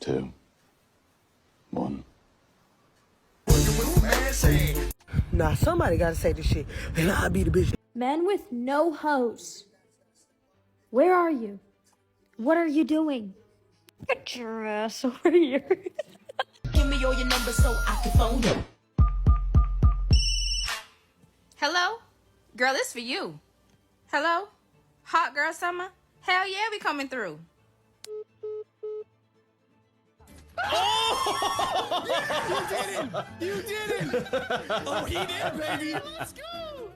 2, 1. Nah, somebody gotta say this shit, and I'll be the bitch. Men with no hose. Where are you? What are you doing? Get your ass over here. Give me all your numbers so I can phone you. Hello? Girl, it's for you. Hello? Hot girl summer? Hell yeah, we coming through. Oh! You did it! Oh, he did, baby! Let's go!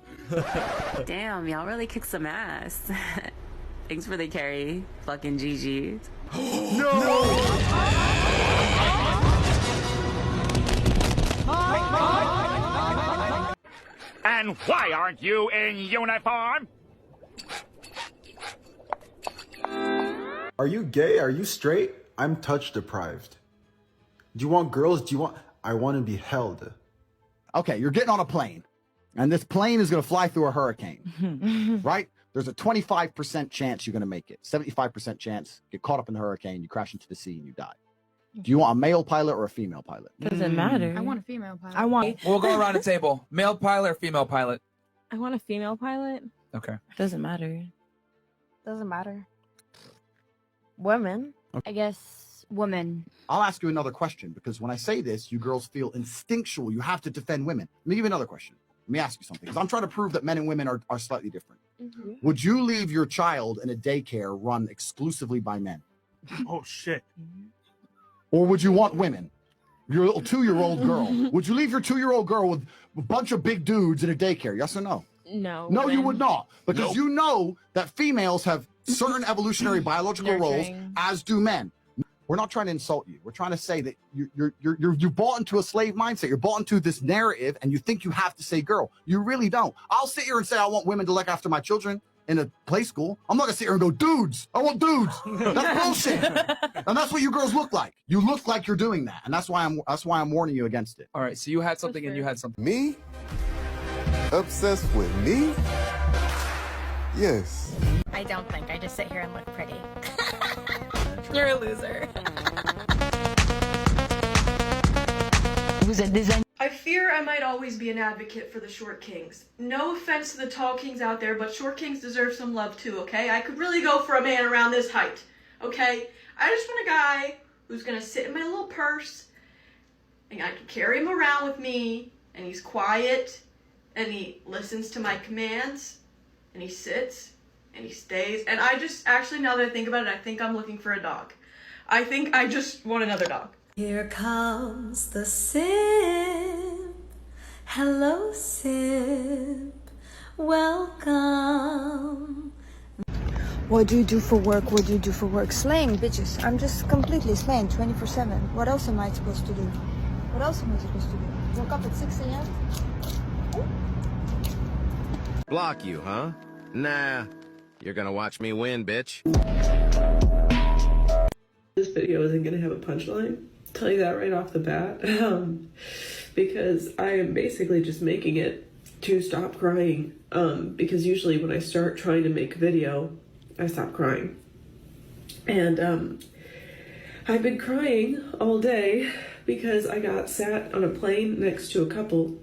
Damn, y'all really kicked some ass. Thanks for the carry, fucking GG. No! And why aren't you in uniform? Are you gay? Are you straight? I'm touch deprived. Do you want girls? I want to be held. Okay, you're getting on a plane, and this plane is going to fly through a hurricane, right? There's a 25% chance you're going to make it. 75% chance, get caught up in the hurricane, you crash into the sea, and you die. Do you want a male pilot or a female pilot? Doesn't matter. I want a female pilot. We'll go around the table. Male pilot or female pilot? I want a female pilot. Okay. Doesn't matter. Doesn't matter. Women. Okay. I guess woman. I'll ask you another question, because when I say this, you girls feel instinctual. You have to defend women. Let me give you another question. Let me ask you something, because I'm trying to prove that men and women are slightly different. Mm-hmm. Would you leave your child in a daycare run exclusively by men? Oh, shit. Or would you want women? Your little 2-year-old girl. Would you leave your 2-year-old girl with a bunch of big dudes in a daycare? Yes or no? No. No, you would not. Because Nope. you know that females have certain evolutionary biological roles, as do men. We're not trying to insult you. We're trying to say that you're bought into a slave mindset. You're bought into this narrative, and you think you have to say girl. You really don't. I'll sit here and say I want women to look after my children in a play school. I'm not gonna sit here and go, dudes. I want dudes. That's bullshit. And that's what you girls look like. You look like you're doing that, and that's why I'm warning you against it. All right, so you had something and you had something. Me? Obsessed with me? Yes. I don't think. I just sit here and look pretty. You're a loser. I fear I might always be an advocate for the short kings. No offense to the tall kings out there, but short kings deserve some love too, okay? I could really go for a man around this height, okay? I just want a guy who's gonna sit in my little purse, and I can carry him around with me, and he's quiet, and he listens to my commands, and he sits, and he stays, and I just, actually, now that I think about it, I think I'm looking for a dog. I think I just want another dog. Here comes the simp. Hello, simp. Welcome. What do you do for work? What do you do for work? Slaying, bitches. I'm just completely slaying 24/7. What else am I supposed to do? What else am I supposed to do? Woke up at 6 a.m.? Block you, huh? Nah. You're gonna watch me win, bitch. This video isn't gonna have a punchline. I'll tell you that right off the bat. Because I am basically just making it to stop crying. Because usually when I start trying to make a video, I stop crying. And I've been crying all day because I got sat on a plane next to a couple,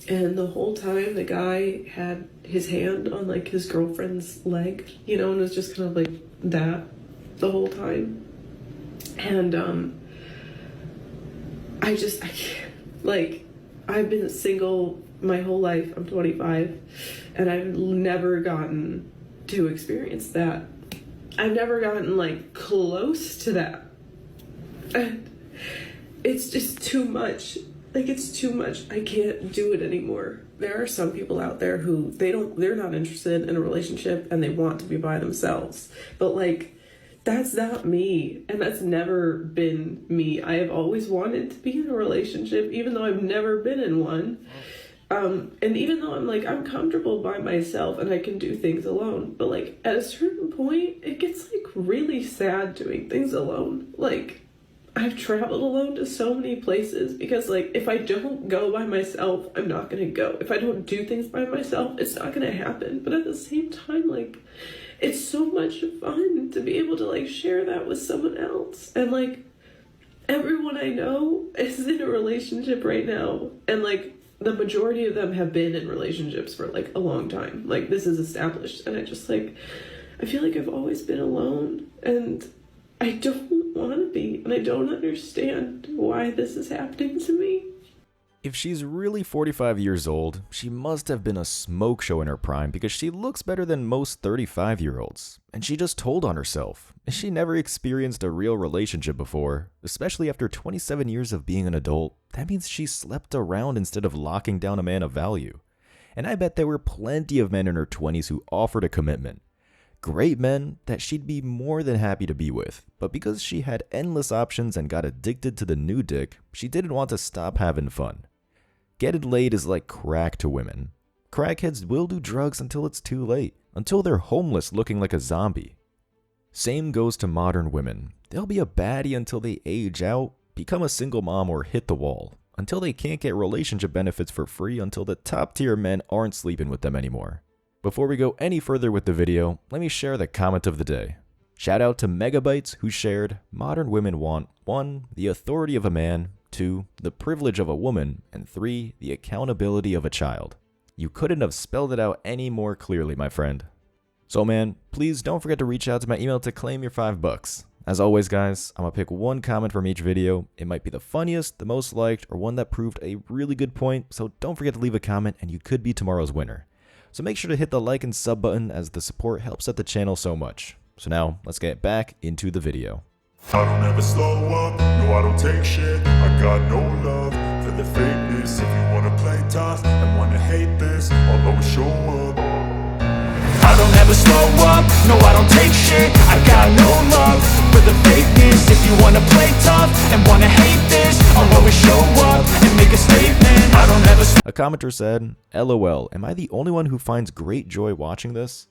and the whole time the guy had his hand on like his girlfriend's leg, you know, and it was just kind of like that the whole time. And I can't, like, I've been single my whole life. I'm 25, and I've never gotten to experience that. I've never gotten like close to that. And it's just too much. Like, it's too much. I can't do it anymore. There are some people out there who they're not interested in a relationship and they want to be by themselves. But like, that's not me, and that's never been me. I have always wanted to be in a relationship, even though I've never been in one. And even though I'm comfortable by myself and I can do things alone, but like at a certain point, it gets like really sad doing things alone. Like, I've traveled alone to so many places because like, if I don't go by myself, I'm not gonna go. If I don't do things by myself, it's not gonna happen. But at the same time, like, it's so much fun to be able to like share that with someone else. And like, everyone I know is in a relationship right now, and like the majority of them have been in relationships for like a long time. Like this is established, and I just like, I feel like I've always been alone, and I don't want to be, and I don't understand why this is happening to me. If she's really 45 years old, she must have been a smoke show in her prime because she looks better than most 35-year-olds. And she just told on herself. She never experienced a real relationship before, especially after 27 years of being an adult. That means she slept around instead of locking down a man of value. And I bet there were plenty of men in her 20s who offered a commitment. Great men that she'd be more than happy to be with, but because she had endless options and got addicted to the new dick, she didn't want to stop having fun. Getting laid is like crack to women. Crackheads will do drugs until it's too late, until they're homeless looking like a zombie. Same goes to modern women. They'll be a baddie until they age out, become a single mom, or hit the wall, until they can't get relationship benefits for free, until the top tier men aren't sleeping with them anymore. Before we go any further with the video, let me share the comment of the day. Shout out to Megabytes, who shared, "Modern women want 1. The authority of a man, 2. The privilege of a woman, and 3. The accountability of a child." You couldn't have spelled it out any more clearly, my friend. So man, please don't forget to reach out to my email to claim your $5. As always guys, I'm gonna pick one comment from each video. It might be the funniest, the most liked, or one that proved a really good point, so don't forget to leave a comment and you could be tomorrow's winner. So make sure to hit the like and sub button as the support helps out the channel so much. So now, let's get back into the video. I don't ever slow up, no I don't take shit. I got no love for the fakeness. If you wanna play tough and wanna hate this, I'll always show up. I don't ever slow up, no I don't take shit. I got no love for the fakeness. If you wanna play tough and wanna hate this, I'll always show up and make a statement. I don't ever. A commenter said, "LOL, am I the only one who finds great joy watching this?"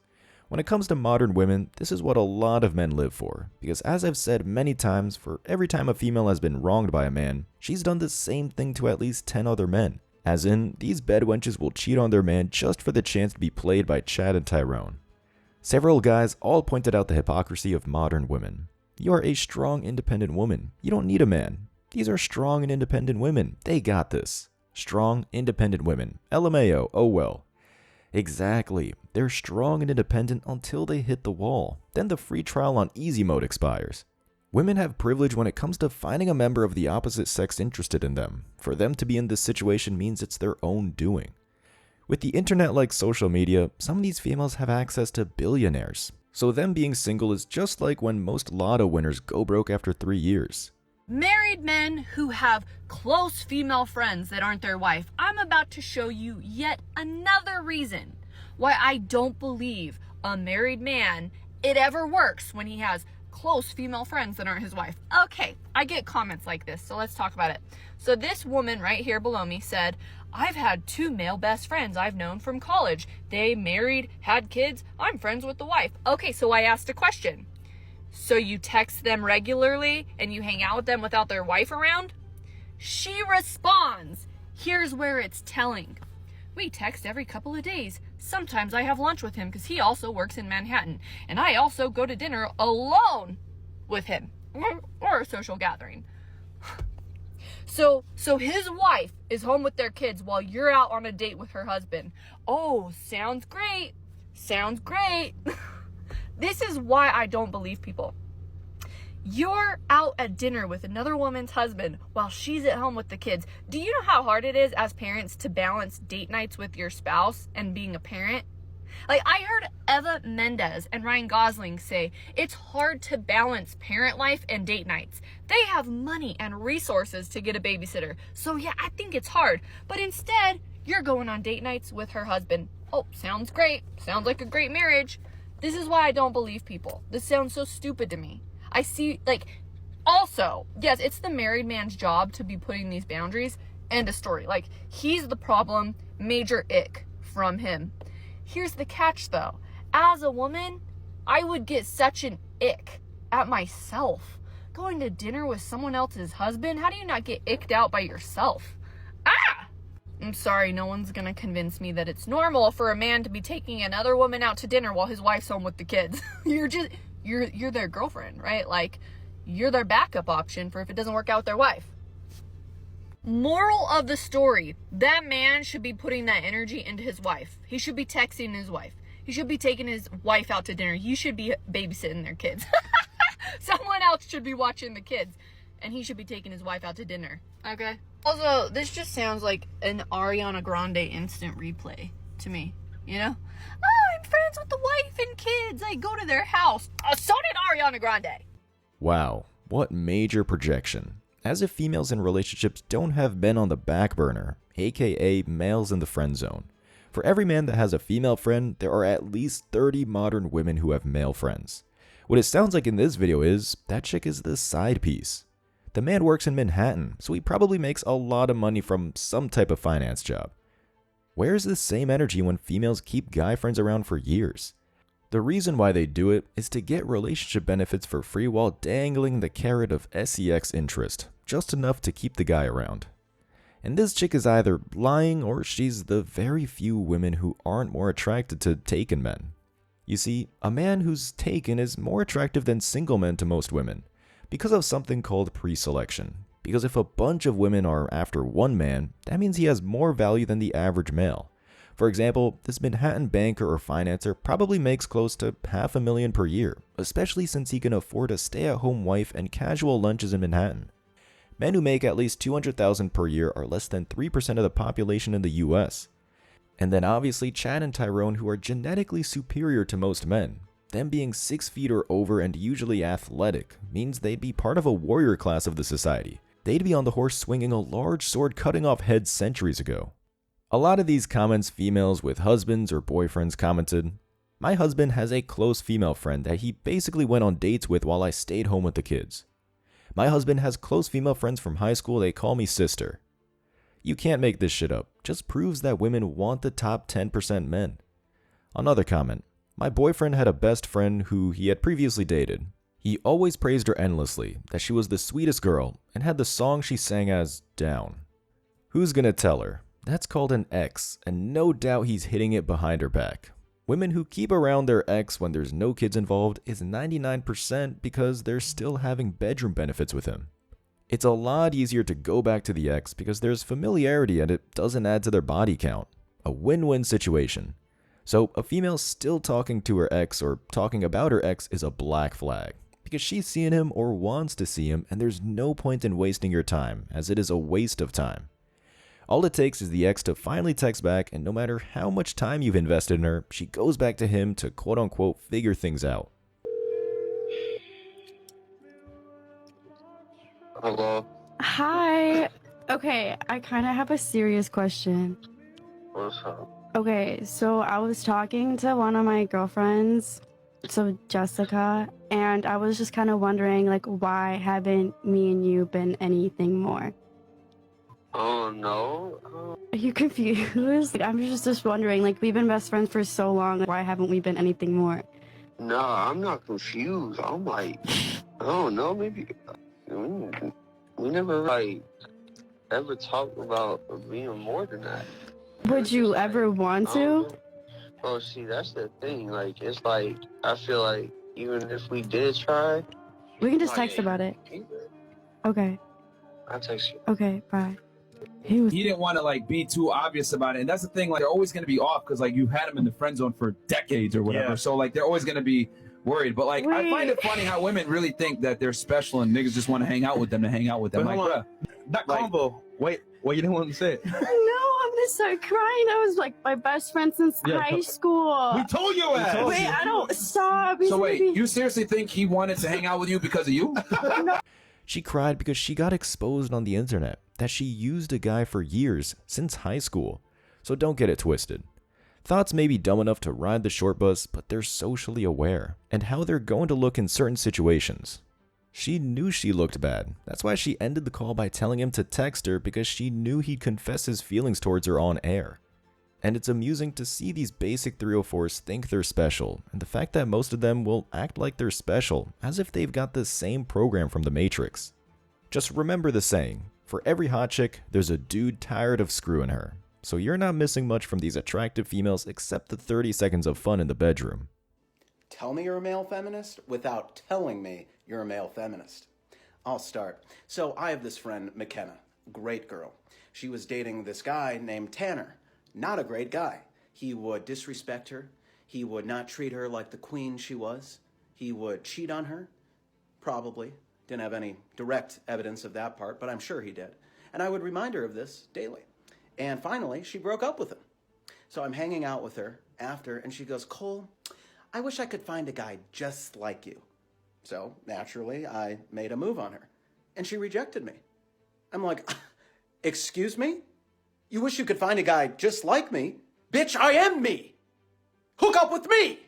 When it comes to modern women, this is what a lot of men live for, because as I've said many times, for every time a female has been wronged by a man, she's done the same thing to at least 10 other men. As in, these bedwenches will cheat on their man just for the chance to be played by Chad and Tyrone. Several guys all pointed out the hypocrisy of modern women. You are a strong, independent woman. You don't need a man. These are strong and independent women. They got this. Strong, independent women. LMAO, oh well. Exactly. They're strong and independent until they hit the wall. Then the free trial on easy mode expires. Women have privilege when it comes to finding a member of the opposite sex interested in them. For them to be in this situation means it's their own doing. With the internet like social media, some of these females have access to billionaires. So them being single is just like when most lotto winners go broke after 3 years. Married men who have close female friends that aren't their wife. I'm about to show you yet another reason why I don't believe a married man, it ever works when he has close female friends that aren't his wife. Okay, I get comments like this, so let's talk about it. So this woman right here below me said, "I've had 2 male best friends I've known from college. They married, had kids, I'm friends with the wife." Okay, so I asked a question. So you text them regularly and you hang out with them without their wife around? She responds, here's where it's telling. "We text every couple of days. Sometimes I have lunch with him because he also works in Manhattan. And I also go to dinner alone with him or a social gathering." So his wife is home with their kids while you're out on a date with her husband. Oh, sounds great. Sounds great. This is why I don't believe people. You're out at dinner with another woman's husband while she's at home with the kids. Do you know how hard it is as parents to balance date nights with your spouse and being a parent? Like, I heard Eva Mendes and Ryan Gosling say it's hard to balance parent life and date nights. They have money and resources to get a babysitter. So yeah, I think it's hard. But instead, you're going on date nights with her husband. Oh, sounds great. Sounds like a great marriage. This is why I don't believe people. This sounds so stupid to me. I see, like, also, yes, it's the married man's job to be putting these boundaries. End of story. Like, he's the problem. Major ick from him. Here's the catch, though. As a woman, I would get such an ick at myself. Going to dinner with someone else's husband? How do you not get icked out by yourself? Ah! I'm sorry, no one's gonna convince me that it's normal for a man to be taking another woman out to dinner while his wife's home with the kids. You're their girlfriend, right? Like, you're their backup option for if it doesn't work out with their wife. Moral of the story, that man should be putting that energy into his wife. He should be texting his wife. He should be taking his wife out to dinner. He should be babysitting their kids. Someone else should be watching the kids. And he should be taking his wife out to dinner. Okay? Also, this just sounds like an Ariana Grande instant replay to me. You know? Oh, I'm friends with the wife and kids. I go to their house. So did Ariana Grande. Wow, what major projection. As if females in relationships don't have men on the back burner, aka males in the friend zone. For every man that has a female friend, there are at least 30 modern women who have male friends. What it sounds like in this video is, that chick is the side piece. The man works in Manhattan, so he probably makes a lot of money from some type of finance job. Where's the same energy when females keep guy friends around for years? The reason why they do it is to get relationship benefits for free while dangling the carrot of sex interest, just enough to keep the guy around. And this chick is either lying or she's the very few women who aren't more attracted to taken men. You see, a man who's taken is more attractive than single men to most women, because of something called pre-selection. Because if a bunch of women are after one man, that means he has more value than the average male. For example, this Manhattan banker or financer probably makes close to $500,000 per year, especially since he can afford a stay-at-home wife and casual lunches in Manhattan. Men who make at least $200,000 per year are less than 3% of the population in the US. And then obviously Chad and Tyrone, who are genetically superior to most men. Them being 6 feet or over and usually athletic means they'd be part of a warrior class of the society. They'd be on the horse swinging a large sword cutting off heads centuries ago. A lot of these comments females with husbands or boyfriends commented, "My husband has a close female friend that he basically went on dates with while I stayed home with the kids. My husband has close female friends from high school, they call me sister." You can't make this shit up, just proves that women want the top 10% men. Another comment, "My boyfriend had a best friend who he had previously dated. He always praised her endlessly, that she was the sweetest girl, and had the song she sang as Down. Who's gonna tell her? That's called an ex, and no doubt he's hitting it behind her back. Women who keep around their ex when there's no kids involved is 99% because they're still having bedroom benefits with him. It's a lot easier to go back to the ex because there's familiarity and it doesn't add to their body count. A win-win situation. So a female still talking to her ex or talking about her ex is a black flag, because she's seeing him or wants to see him, and there's no point in wasting your time, as it is a waste of time. All it takes is the ex to finally text back, and no matter how much time you've invested in her, she goes back to him to quote-unquote figure things out. Hello? Hi. Okay, I kind of have a serious question. What's up? Okay, so I was talking to one of my girlfriends, so Jessica, and I was just kind of wondering, like, why haven't me and you been anything more? Oh, no. Are you confused? Like, I'm just wondering, like, we've been best friends for so long, why haven't we been anything more? No, I'm not confused. I'm like, I don't know, maybe we never, like, ever talked about being more than that. Would you ever want to? Oh, see, that's the thing. Like, it's like, I feel like even if we did try... We can just text about it. Okay. I'll text you. Okay, bye. He didn't want to like be too obvious about it, and that's the thing. Like, they're always going to be off because like you've had them in the friend zone for decades or whatever. Yeah. So like they're always going to be worried. But like I find it funny how women really think that they're special and niggas just want to hang out with them to hang out with them. But Like, hold on. bruh, That like- combo. Wait, you didn't want to say it. No, I'm gonna start crying. I was like my best friend since high school. We told your ass. Wait, I don't stop. So wait, you seriously think he wanted to hang out with you because of you? She cried because she got exposed on the internet that she used a guy for years, since high school. So don't get it twisted. Thoughts may be dumb enough to ride the short bus, but they're socially aware, and how they're going to look in certain situations. She knew she looked bad. That's why she ended the call by telling him to text her, because she knew he'd confess his feelings towards her on air. And it's amusing to see these basic 304s think they're special, and the fact that most of them will act like they're special, as if they've got the same program from the Matrix. Just remember the saying, for every hot chick, there's a dude tired of screwing her. So you're not missing much from these attractive females except the 30 seconds of fun in the bedroom. Tell me you're a male feminist without telling me you're a male feminist. I'll start. So I have this friend, McKenna. Great girl. She was dating this guy named Tanner. Not a great guy. He would disrespect her. He would not treat her like the queen she was. He would cheat on her. Probably. Didn't have any direct evidence of that part, but I'm sure he did. And I would remind her of this daily. And finally, she broke up with him. So I'm hanging out with her after, and she goes, Cole, I wish I could find a guy just like you. So naturally, I made a move on her. And she rejected me. I'm like, excuse me? You wish you could find a guy just like me? Bitch, I am me! Hook up with me!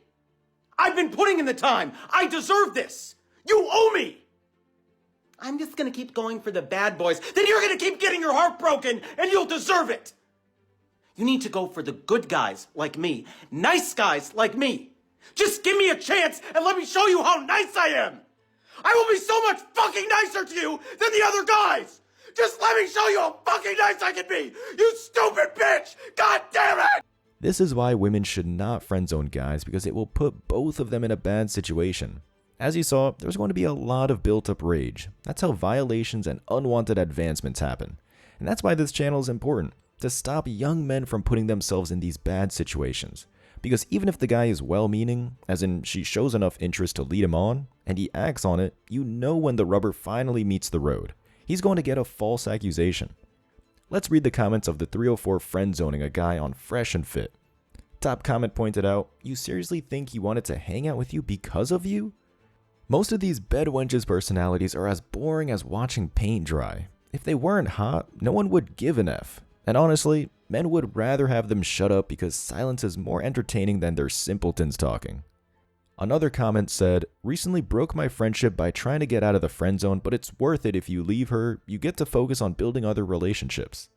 I've been putting in the time! I deserve this! You owe me! I'm just gonna keep going for the bad boys. Then you're gonna keep getting your heart broken, and you'll deserve it! You need to go for the good guys like me. Nice guys like me. Just give me a chance and let me show you how nice I am! I will be so much fucking nicer to you than the other guys! Just let me show you how fucking nice I can be! You stupid bitch! God damn it! This is why women should not friendzone guys, because it will put both of them in a bad situation. As you saw, there's going to be a lot of built-up rage. That's how violations and unwanted advancements happen. And that's why this channel is important, to stop young men from putting themselves in these bad situations. Because even if the guy is well-meaning, as in she shows enough interest to lead him on, and he acts on it, you know when the rubber finally meets the road. He's going to get a false accusation. Let's read the comments of the 304 friend-zoning a guy on Fresh and Fit. Top comment pointed out, you seriously think he wanted to hang out with you because of you? Most of these bedwenches' personalities are as boring as watching paint dry. If they weren't hot, no one would give an F. And honestly, men would rather have them shut up because silence is more entertaining than their simpletons talking. Another comment said, recently broke my friendship by trying to get out of the friend zone, but it's worth it if you leave her, you get to focus on building other relationships.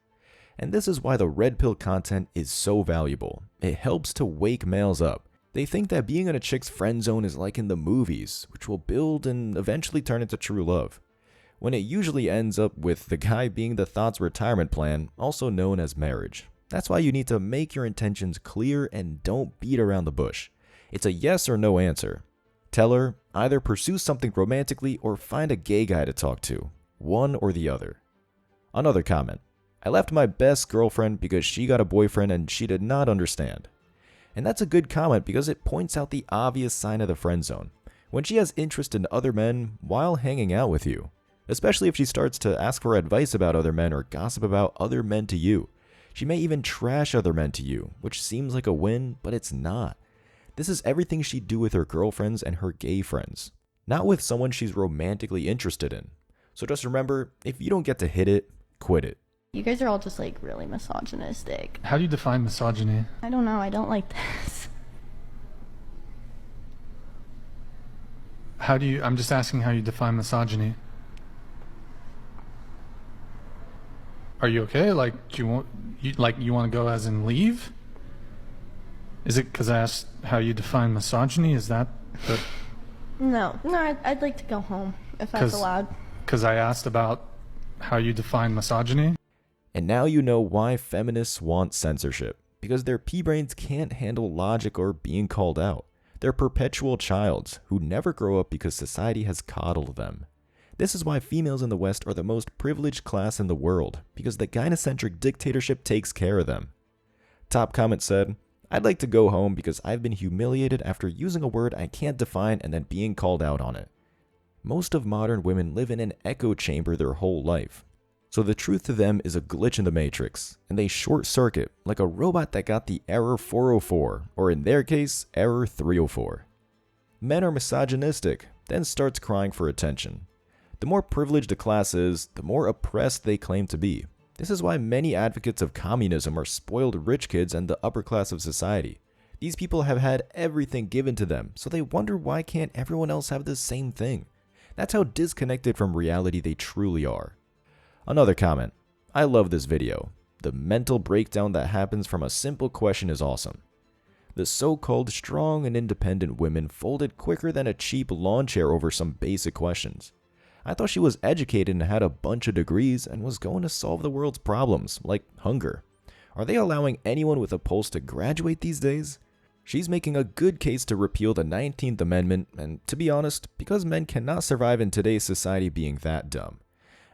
And this is why the red pill content is so valuable. It helps to wake males up. They think that being in a chick's friend zone is like in the movies, which will build and eventually turn into true love. When it usually ends up with the guy being the thought's retirement plan, also known as marriage. That's why you need to make your intentions clear and don't beat around the bush. It's a yes or no answer. Tell her, either pursue something romantically or find a gay guy to talk to. One or the other. Another comment. I left my best girlfriend because she got a boyfriend and she did not understand. And that's a good comment because it points out the obvious sign of the friend zone. When she has interest in other men while hanging out with you. Especially if she starts to ask for advice about other men or gossip about other men to you. She may even trash other men to you, which seems like a win, but it's not. This is everything she'd do with her girlfriends and her gay friends, not with someone she's romantically interested in. So just remember, if you don't get to hit it, quit it. You guys are all just like really misogynistic. How do you define misogyny? I don't know, I don't like this. I'm just asking how you define misogyny. Are you okay? Like, do you want to go as in leave? Is it because I asked how you define misogyny? Is that the... No, I'd like to go home, if that's allowed. Because I asked about how you define misogyny? And now you know why feminists want censorship. Because their pea-brains can't handle logic or being called out. They're perpetual childs who never grow up because society has coddled them. This is why females in the West are the most privileged class in the world, because the gynocentric dictatorship takes care of them. Top comment said, I'd like to go home because I've been humiliated after using a word I can't define and then being called out on it. Most of modern women live in an echo chamber their whole life. So the truth to them is a glitch in the matrix, and they short circuit like a robot that got the error 404, or in their case, error 304. Men are misogynistic, then starts crying for attention. The more privileged a class is, the more oppressed they claim to be. This is why many advocates of communism are spoiled rich kids and the upper class of society. These people have had everything given to them, so they wonder why can't everyone else have the same thing. That's how disconnected from reality they truly are. Another comment. I love this video. The mental breakdown that happens from a simple question is awesome. The so-called strong and independent women folded quicker than a cheap lawn chair over some basic questions. I thought she was educated and had a bunch of degrees and was going to solve the world's problems, like hunger. Are they allowing anyone with a pulse to graduate these days? She's making a good case to repeal the 19th Amendment, and to be honest, because men cannot survive in today's society being that dumb.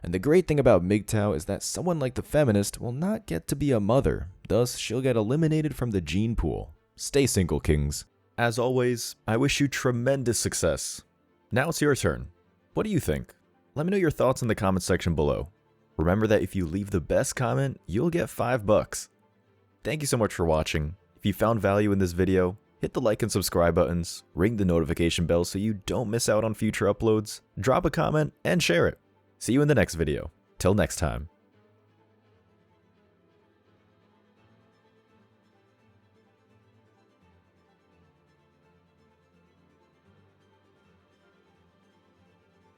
And the great thing about MGTOW is that someone like the feminist will not get to be a mother, thus she'll get eliminated from the gene pool. Stay single, kings. As always, I wish you tremendous success. Now it's your turn. What do you think? Let me know your thoughts in the comment section below. Remember that if you leave the best comment, you'll get $5. Thank you so much for watching. If you found value in this video, hit the like and subscribe buttons, ring the notification bell so you don't miss out on future uploads, drop a comment, and share it. See you in the next video. Till next time.